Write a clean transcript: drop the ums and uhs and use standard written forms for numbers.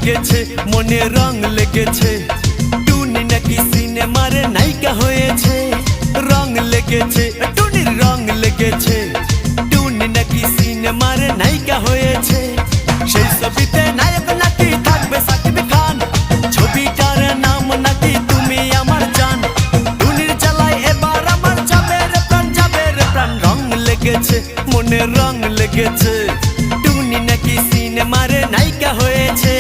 লেগেছে মনে রং লেগেছে টুনি নাকি সিনেমার নায়িকা হয়েছে রং লেগেছে টুনির রং লেগেছে টুনি নাকি সিনেমার নায়িকা হয়েছে সেই ছবিতে নায়ক নাকি থাকবে সাকিব খান ছবিটার নাম নাকি তুমি আমার জান টুনির জ্বালায় এবার আমার যাবে রে প্রাণ রং লেগেছে মনে রং লেগেছে টুনি নাকি সিনেমার নায়িকা হয়েছে।